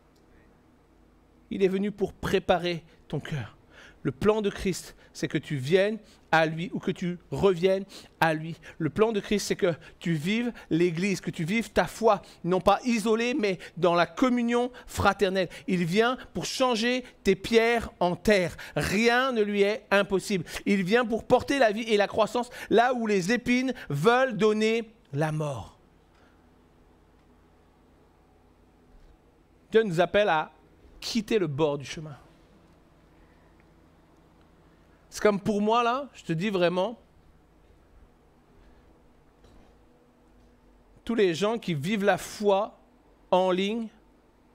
Il est venu pour préparer ton cœur. Le plan de Christ, c'est que tu viennes à lui ou que tu reviennes à lui. Le plan de Christ, c'est que tu vives l'Église, que tu vives ta foi, non pas isolée, mais dans la communion fraternelle. Il vient pour changer tes pierres en terre. Rien ne lui est impossible. Il vient pour porter la vie et la croissance là où les épines veulent donner la mort. Dieu nous appelle à quitter le bord du chemin. C'est comme pour moi, là, je te dis vraiment, tous les gens qui vivent la foi en ligne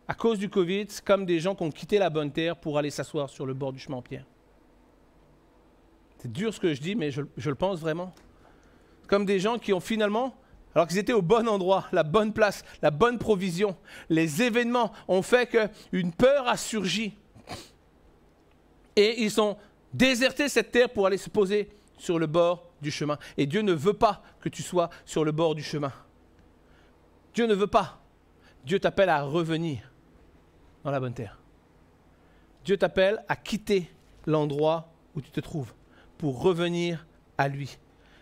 à cause du Covid, c'est comme des gens qui ont quitté la bonne terre pour aller s'asseoir sur le bord du chemin en pierre. C'est dur ce que je dis, mais je le pense vraiment. Comme des gens qui ont finalement, alors qu'ils étaient au bon endroit, la bonne place, la bonne provision, les événements ont fait qu'une peur a surgi. Et ils ont déserté cette terre pour aller se poser sur le bord du chemin. Et Dieu ne veut pas que tu sois sur le bord du chemin. Dieu ne veut pas. Dieu t'appelle à revenir dans la bonne terre. Dieu t'appelle à quitter l'endroit où tu te trouves pour revenir à lui.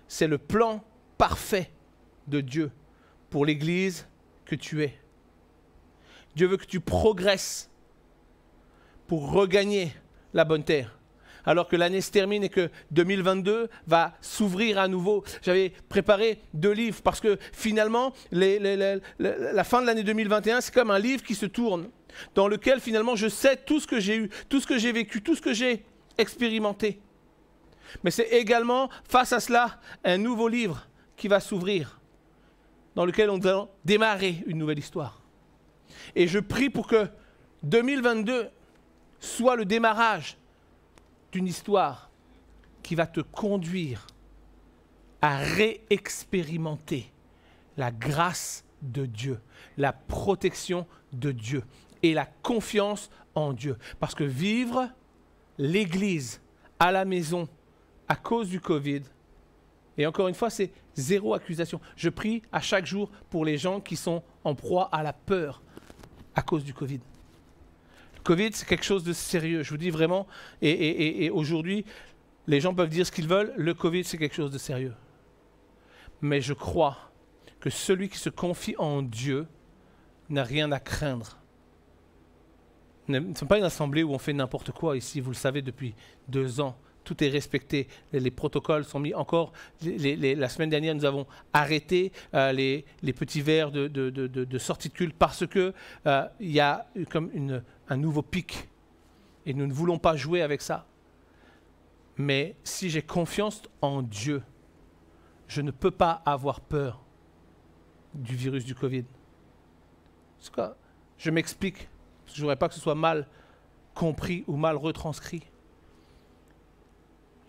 C'est le plan parfait de Dieu pour l'Église que tu es. Dieu veut que tu progresses pour regagner la bonne terre. Alors que l'année se termine et que 2022 va s'ouvrir à nouveau. J'avais préparé 2 livres parce que finalement, la fin de l'année 2021, c'est comme un livre qui se tourne, dans lequel finalement je sais tout ce que j'ai eu, tout ce que j'ai vécu, tout ce que j'ai expérimenté. Mais c'est également, face à cela, un nouveau livre qui va s'ouvrir, dans lequel on va démarrer une nouvelle histoire. Et je prie pour que 2022 soit le démarrage d'une histoire qui va te conduire à réexpérimenter la grâce de Dieu, la protection de Dieu et la confiance en Dieu. Parce que vivre l'Église à la maison à cause du Covid, et encore une fois, c'est 0 accusation. Je prie à chaque jour pour les gens qui sont en proie à la peur à cause du Covid. Le Covid, c'est quelque chose de sérieux, je vous dis vraiment. Et aujourd'hui, les gens peuvent dire ce qu'ils veulent. Le Covid, c'est quelque chose de sérieux. Mais je crois que celui qui se confie en Dieu n'a rien à craindre. Nous ne sommes pas une assemblée où on fait n'importe quoi ici, vous le savez depuis 2 ans. Tout est respecté, les protocoles sont mis encore. La semaine dernière, nous avons arrêté les petits verres de sortie de culte parce qu'il y a comme un nouveau pic et nous ne voulons pas jouer avec ça. Mais si j'ai confiance en Dieu, je ne peux pas avoir peur du virus du Covid. C'est quoi? Je m'explique, parce que je ne voudrais pas que ce soit mal compris ou mal retranscrit.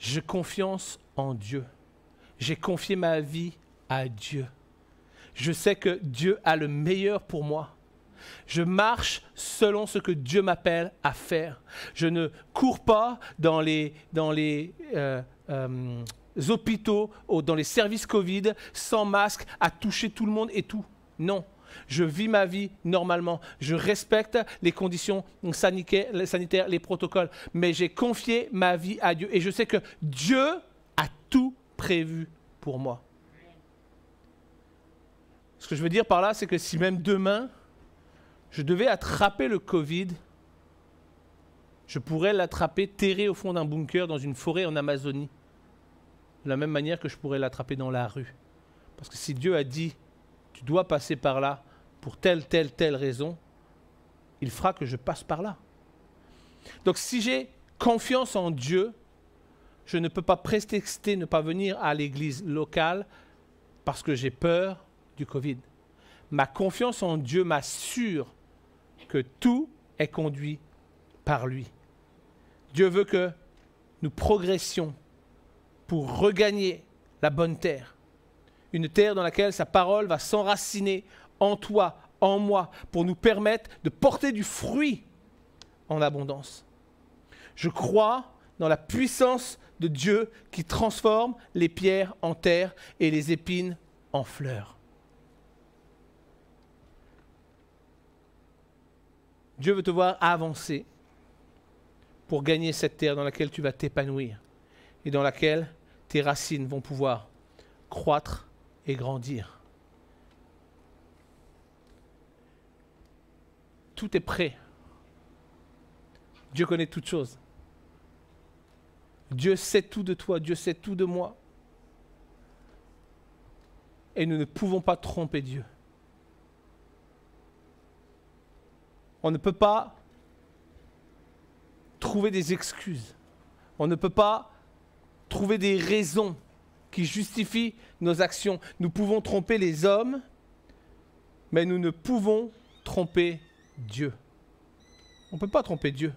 J'ai confiance en Dieu. J'ai confié ma vie à Dieu. Je sais que Dieu a le meilleur pour moi. Je marche selon ce que Dieu m'appelle à faire. Je ne cours pas dans les hôpitaux, dans les services Covid, sans masque, à toucher tout le monde et tout. Non. Je vis ma vie normalement. Je respecte les conditions sanitaires, les protocoles. Mais j'ai confié ma vie à Dieu. Et je sais que Dieu a tout prévu pour moi. Ce que je veux dire par là, c'est que si même demain, je devais attraper le Covid, Je pourrais l'attraper terré au fond d'un bunker dans une forêt en Amazonie. De la même manière que je pourrais l'attraper dans la rue. Parce que si Dieu a dit, tu dois passer par là pour telle raison, il fera que je passe par là. Donc si j'ai confiance en Dieu, je ne peux pas prétexter ne pas venir à l'église locale parce que j'ai peur du Covid. Ma confiance en Dieu m'assure que tout est conduit par lui. Dieu veut que nous progressions pour regagner la bonne terre. Une terre dans laquelle sa parole va s'enraciner en toi, en moi, pour nous permettre de porter du fruit en abondance. Je crois dans la puissance de Dieu qui transforme les pierres en terre et les épines en fleurs. Dieu veut te voir avancer pour gagner cette terre dans laquelle tu vas t'épanouir et dans laquelle tes racines vont pouvoir croître et grandir. Tout est prêt. Dieu connaît toutes choses. Dieu sait tout de toi, Dieu sait tout de moi. Et nous ne pouvons pas tromper Dieu. On ne peut pas trouver des excuses. On ne peut pas trouver des raisons qui justifient nos actions. Nous pouvons tromper les hommes, mais nous ne pouvons tromper Dieu. On ne peut pas tromper Dieu.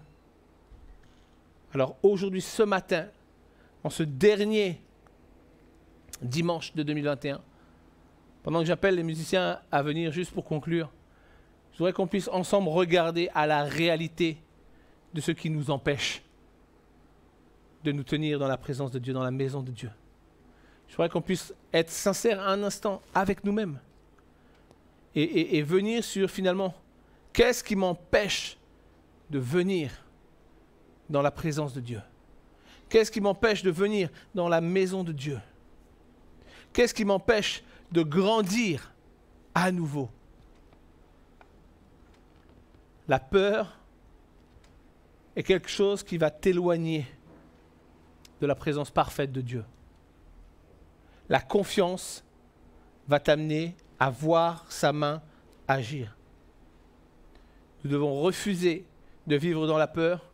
Alors aujourd'hui, ce matin, en ce dernier dimanche de 2021, pendant que j'appelle les musiciens à venir juste pour conclure, je voudrais qu'on puisse ensemble regarder à la réalité de ce qui nous empêche de nous tenir dans la présence de Dieu, dans la maison de Dieu. Je voudrais qu'on puisse être sincère un instant avec nous-mêmes et venir sur finalement, qu'est-ce qui m'empêche de venir dans la présence de Dieu? Qu'est-ce qui m'empêche de venir dans la maison de Dieu? Qu'est-ce qui m'empêche de grandir à nouveau? La peur est quelque chose qui va t'éloigner de la présence parfaite de Dieu. La confiance va t'amener à voir sa main agir. Nous devons refuser de vivre dans la peur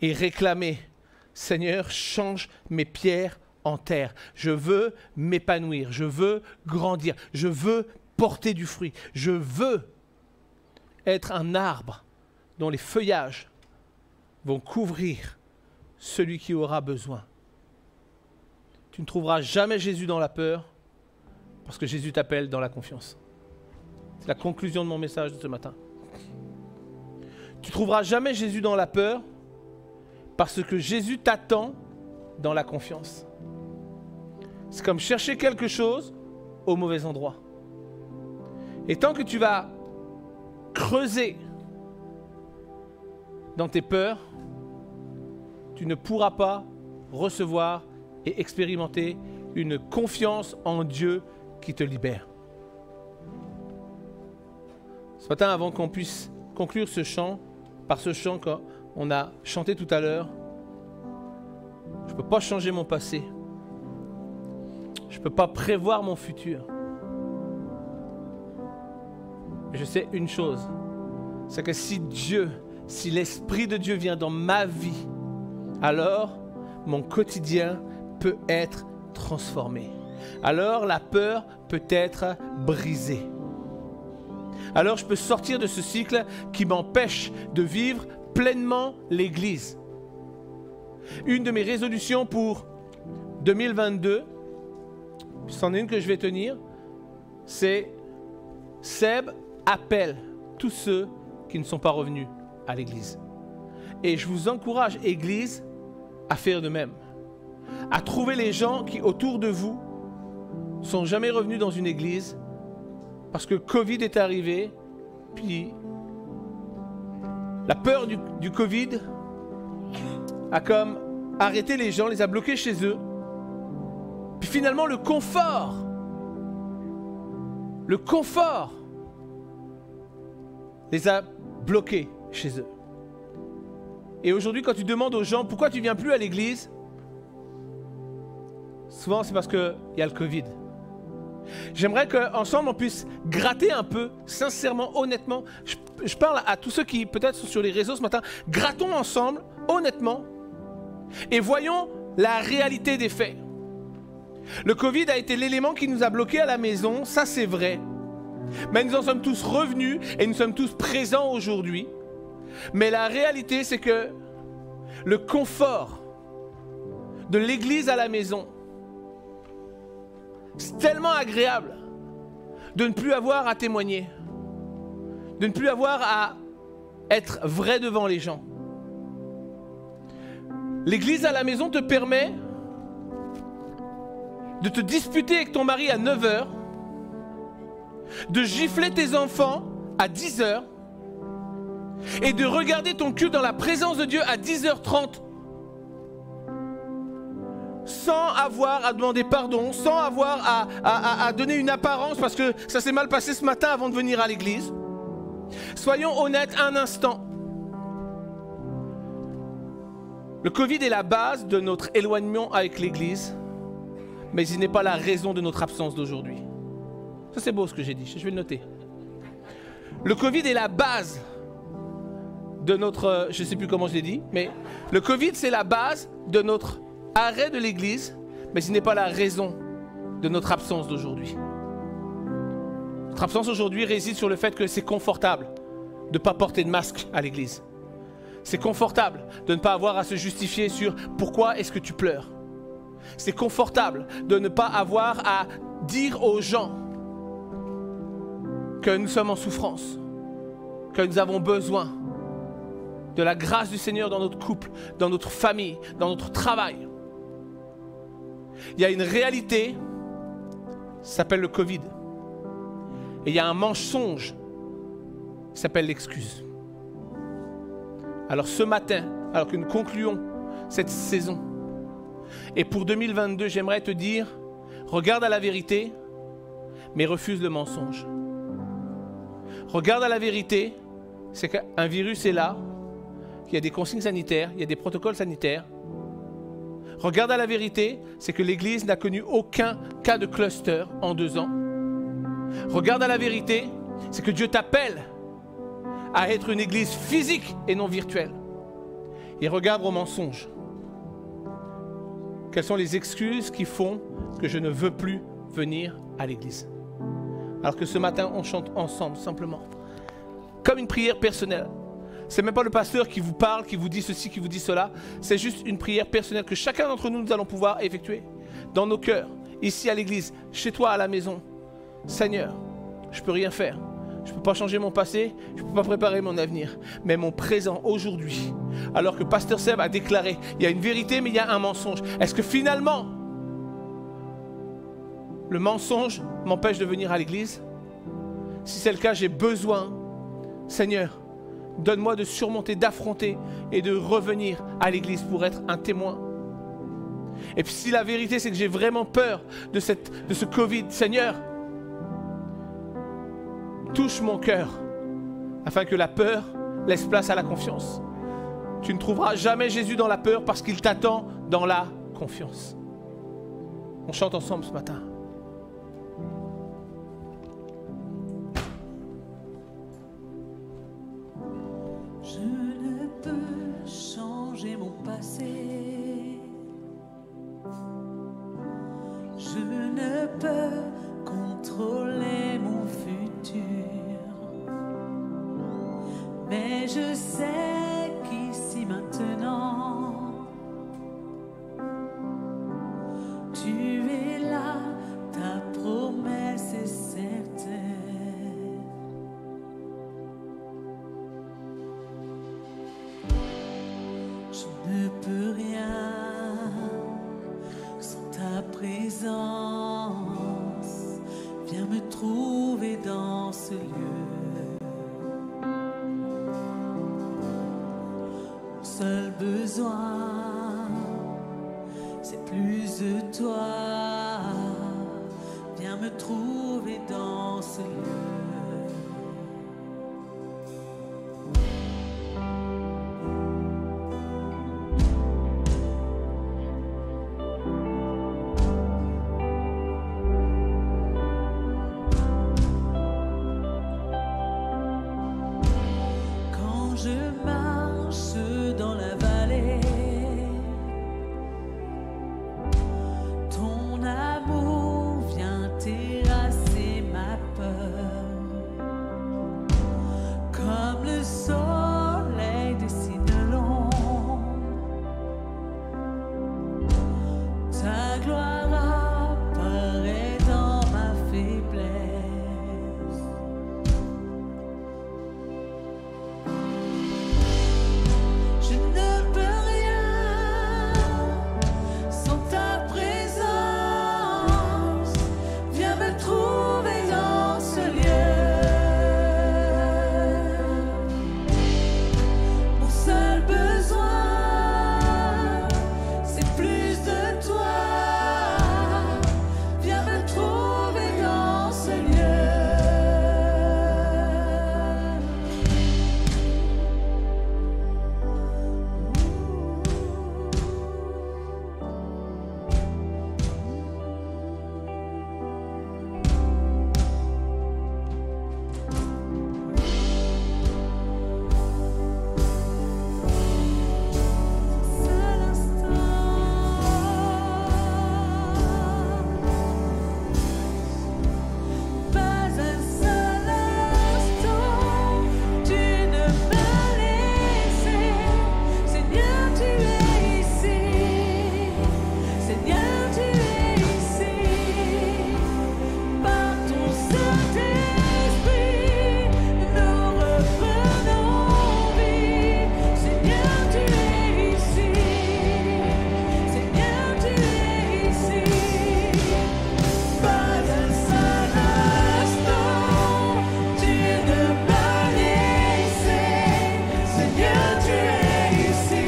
et réclamer, Seigneur, change mes pierres en terre. Je veux m'épanouir, je veux grandir, je veux porter du fruit, je veux être un arbre dont les feuillages vont couvrir celui qui aura besoin. Tu ne trouveras jamais Jésus dans la peur parce que Jésus t'appelle dans la confiance. C'est la conclusion de mon message de ce matin. Tu ne trouveras jamais Jésus dans la peur parce que Jésus t'attend dans la confiance. C'est comme chercher quelque chose au mauvais endroit. Et tant que tu vas creuser dans tes peurs, tu ne pourras pas recevoir et expérimenter une confiance en Dieu qui te libère. Ce matin, avant qu'on puisse conclure ce chant, par ce chant qu'on a chanté tout à l'heure, je ne peux pas changer mon passé. Je ne peux pas prévoir mon futur. Mais je sais une chose, c'est que si l'Esprit de Dieu vient dans ma vie, alors mon quotidien peut être transformé. Alors la peur peut être brisée. Alors je peux sortir de ce cycle qui m'empêche de vivre pleinement l'Église. Une de mes résolutions pour 2022, c'en est une que je vais tenir, c'est Seb appelle tous ceux qui ne sont pas revenus à l'Église. Et je vous encourage, Église, à faire de même. À trouver les gens qui, autour de vous, ne sont jamais revenus dans une église parce que Covid est arrivé, puis la peur du Covid a comme arrêté les gens, les a bloqués chez eux. Puis finalement, le confort les a bloqués chez eux. Et aujourd'hui, quand tu demandes aux gens pourquoi tu ne viens plus à l'église, souvent c'est parce qu'il y a le Covid. J'aimerais qu'ensemble on puisse gratter un peu, sincèrement, honnêtement. Je parle à tous ceux qui peut-être sont sur les réseaux ce matin. Grattons ensemble, honnêtement, et voyons la réalité des faits. Le Covid a été l'élément qui nous a bloqués à la maison, ça c'est vrai. Mais nous en sommes tous revenus et nous sommes tous présents aujourd'hui. Mais la réalité c'est que le confort de l'église à la maison, c'est tellement agréable de ne plus avoir à témoigner, de ne plus avoir à être vrai devant les gens. L'église à la maison te permet de te disputer avec ton mari à 9h, de gifler tes enfants à 10h et de regarder ton culte dans la présence de Dieu à 10h30 sans avoir à demander pardon, sans avoir à donner une apparence parce que ça s'est mal passé ce matin avant de venir à l'église. Soyons honnêtes un instant. Le Covid est la base de notre éloignement avec l'église, mais il n'est pas la raison de notre absence d'aujourd'hui. Ça c'est beau ce que j'ai dit, je vais le noter. Le Covid est la base de notre... je ne sais plus comment je l'ai dit, mais le Covid c'est la base de notre arrêt de l'église, mais ce n'est pas la raison de notre absence d'aujourd'hui. Notre absence aujourd'hui réside sur le fait que c'est confortable de ne pas porter de masque à l'église. C'est confortable de ne pas avoir à se justifier sur pourquoi est-ce que tu pleures. C'est confortable de ne pas avoir à dire aux gens que nous sommes en souffrance, que nous avons besoin de la grâce du Seigneur dans notre couple, dans notre famille, dans notre travail. Il y a une réalité, ça s'appelle le Covid. Et il y a un mensonge, ça s'appelle l'excuse. Alors ce matin, alors que nous concluons cette saison, et pour 2022, j'aimerais te dire, regarde à la vérité, mais refuse le mensonge. Regarde à la vérité, c'est qu'un virus est là, qu'il y a des consignes sanitaires, il y a des protocoles sanitaires. Regarde à la vérité, c'est que l'Église n'a connu aucun cas de cluster en 2 ans. Regarde à la vérité, c'est que Dieu t'appelle à être une Église physique et non virtuelle. Et regarde au mensonge. Quelles sont les excuses qui font que je ne veux plus venir à l'Église? Alors que ce matin, on chante ensemble, simplement. Comme une prière personnelle. C'est même pas le pasteur qui vous parle, qui vous dit ceci, qui vous dit cela. C'est juste une prière personnelle que chacun d'entre nous, nous allons pouvoir effectuer. Dans nos cœurs, ici à l'église, chez toi à la maison. Seigneur, je ne peux rien faire. Je ne peux pas changer mon passé, je ne peux pas préparer mon avenir. Mais mon présent aujourd'hui, alors que Pasteur Seb a déclaré, il y a une vérité mais il y a un mensonge. Est-ce que finalement, le mensonge m'empêche de venir à l'église? Si c'est le cas, j'ai besoin, Seigneur, donne-moi de surmonter, d'affronter et de revenir à l'église pour être un témoin. Et puis si la vérité c'est que j'ai vraiment peur de ce Covid, Seigneur, touche mon cœur afin que la peur laisse place à la confiance. Tu ne trouveras jamais Jésus dans la peur parce qu'il t'attend dans la confiance. On chante ensemble ce matin. Je ne peux changer mon passé. Je ne peux contrôler mon futur. Mais je sais qu'ici maintenant, tu es là, ta promesse est certaine. Je ne peux rien sans ta présence. Viens me trouver dans ce lieu. Mon seul besoin, c'est plus de toi. Viens me trouver dans ce lieu. gloire apparaît dans ma faiblesse. Je ne peux rien sans ta présence. Viens me trouver dans ce lieu. Mon seul besoin, c'est plus de toi. Viens me trouver dans ce lieu. Seul instant, pas un seul instant, tu ne m'as laissé. Seigneur, tu es ici. Seigneur, tu es ici. Par ton Saint-Esprit, nous reprenons vie. Seigneur, tu es ici. Seigneur, tu es ici. Pas un seul instant, tu ne m'as laissé. Seigneur, tu es ici.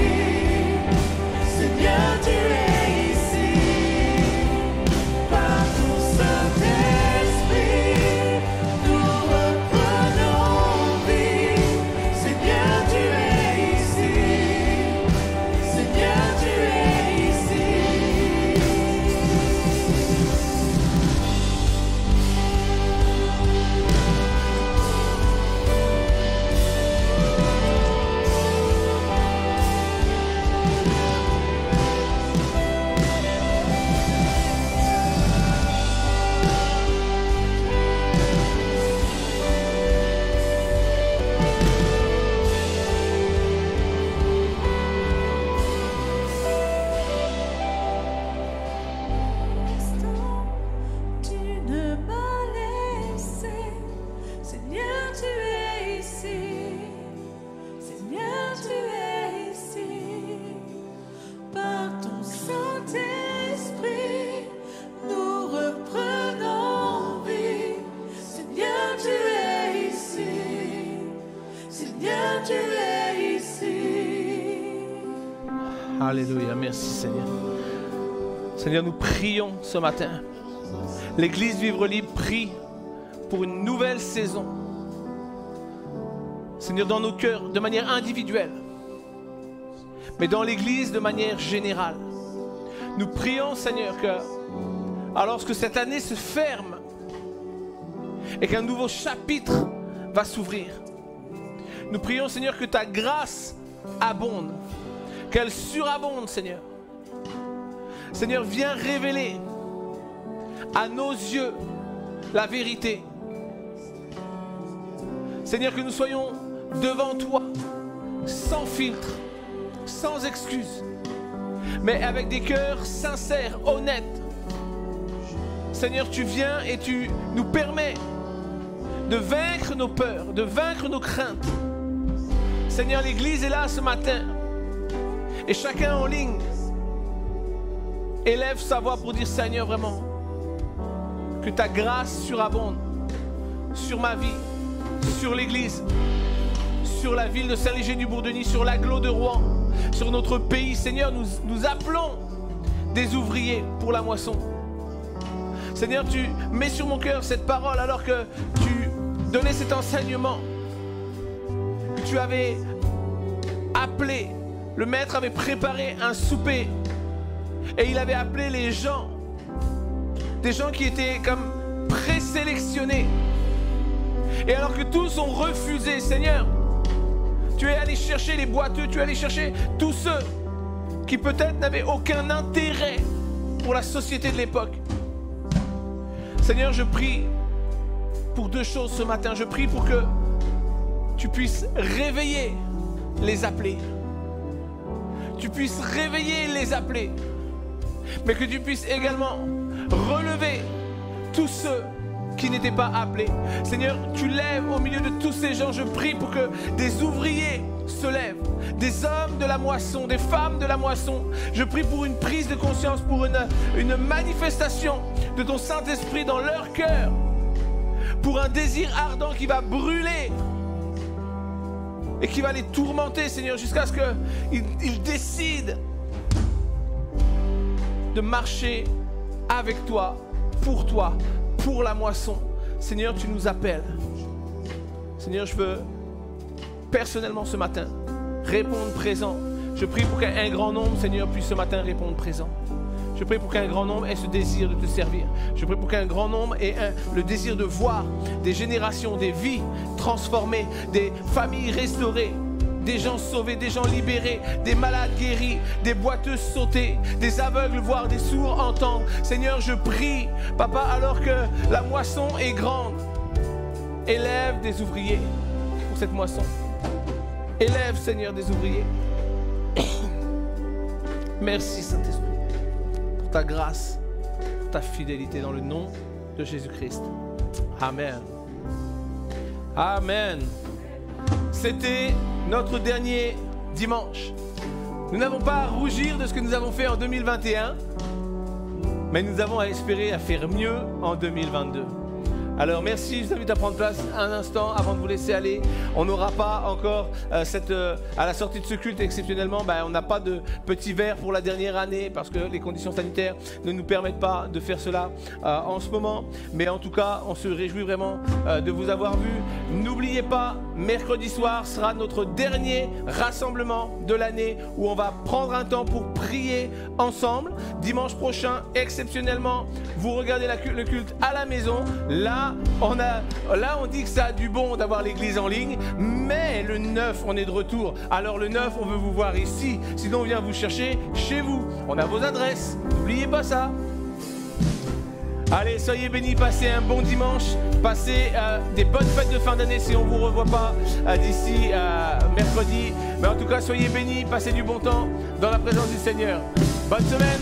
Seigneur, tu es ici. Par ton Saint-Esprit, nous reprenons vie. Seigneur, tu es ici. Seigneur, tu es ici. Tu ne m'as laissé. Seigneur, tu es ici. Seigneur, tu es ici. Par ton Saint-Esprit, nous reprenons vie. Seigneur, tu es ici. Seigneur, tu es ici. Alléluia, merci Seigneur. Seigneur, nous prions ce matin. L'Église Vivre Libre prie pour une nouvelle saison. Seigneur, dans nos cœurs, de manière individuelle, mais dans l'Église de manière générale. Nous prions, Seigneur, que alors que cette année se ferme et qu'un nouveau chapitre va s'ouvrir, nous prions, Seigneur, que ta grâce abonde, qu'elle surabonde, Seigneur. Seigneur, viens révéler à nos yeux la vérité. Seigneur, que nous soyons devant toi, sans filtre, sans excuse, mais avec des cœurs sincères, honnêtes. Seigneur, tu viens et tu nous permets de vaincre nos peurs, de vaincre nos craintes. Seigneur, l'Église est là ce matin et chacun en ligne élève sa voix pour dire, Seigneur, vraiment, que ta grâce surabonde sur ma vie, sur l'Église, sur la ville de Saint-Léger-du-Bourdonny, sur l'agglo de Rouen, sur notre pays. Seigneur, nous appelons des ouvriers pour la moisson. Seigneur, tu mets sur mon cœur cette parole alors que tu donnais cet enseignement, que tu avais appelé, le maître avait préparé un souper et il avait appelé les gens, des gens qui étaient comme présélectionnés. Et alors que tous ont refusé, Seigneur, tu es allé chercher les boiteux, tu es allé chercher tous ceux qui peut-être n'avaient aucun intérêt pour la société de l'époque. Seigneur, je prie pour deux choses ce matin. Je prie pour que tu puisses réveiller les appelés. Tu puisses réveiller les appelés. mais que tu puisses également relever tous ceux qui n'étaient pas appelés. Seigneur, tu lèves au milieu de tous ces gens, je prie pour que des ouvriers se lèvent, des hommes de la moisson, des femmes de la moisson. Je prie pour une prise de conscience, pour une manifestation de ton Saint-Esprit dans leur cœur, pour un désir ardent qui va brûler et qui va les tourmenter, Seigneur, jusqu'à ce qu'ils décident de marcher avec toi, pour la moisson. Seigneur, tu nous appelles. Seigneur, je veux personnellement ce matin répondre présent. Je prie pour qu'un grand nombre, Seigneur, puisse ce matin répondre présent. Je prie pour qu'un grand nombre ait ce désir de te servir. Je prie pour qu'un grand nombre ait le désir de voir des générations, des vies transformées, des familles restaurées, des gens sauvés, des gens libérés, des malades guéris, des boiteuses sautées, des aveugles voir, des sourds entendre. Seigneur, je prie, Papa, alors que la moisson est grande, élève des ouvriers pour cette moisson. Élève, Seigneur, des ouvriers. Merci, Saint-Esprit, pour ta grâce, pour ta fidélité dans le nom de Jésus-Christ. Amen. Amen. C'était notre dernier dimanche. Nous n'avons pas à rougir de ce que nous avons fait en 2021, mais nous avons à espérer à faire mieux en 2022. Alors merci, je vous invite à prendre place un instant avant de vous laisser aller. On n'aura pas encore à la sortie de ce culte exceptionnellement, on n'a pas de petits verres pour la dernière année parce que les conditions sanitaires ne nous permettent pas de faire cela en ce moment. Mais en tout cas, on se réjouit vraiment de vous avoir vu. N'oubliez pas, mercredi soir sera notre dernier rassemblement de l'année où on va prendre un temps pour prier ensemble. Dimanche prochain, exceptionnellement, vous regardez le culte à la maison. Là, on dit que ça a du bon d'avoir l'église en ligne, mais le 9, on est de retour. Alors le 9, on veut vous voir ici. Sinon, on vient vous chercher chez vous. On a vos adresses. N'oubliez pas ça. Allez, soyez bénis, passez un bon dimanche. Passez des bonnes fêtes de fin d'année si on ne vous revoit pas d'ici mercredi. Mais en tout cas, soyez bénis, passez du bon temps dans la présence du Seigneur. Bonne semaine.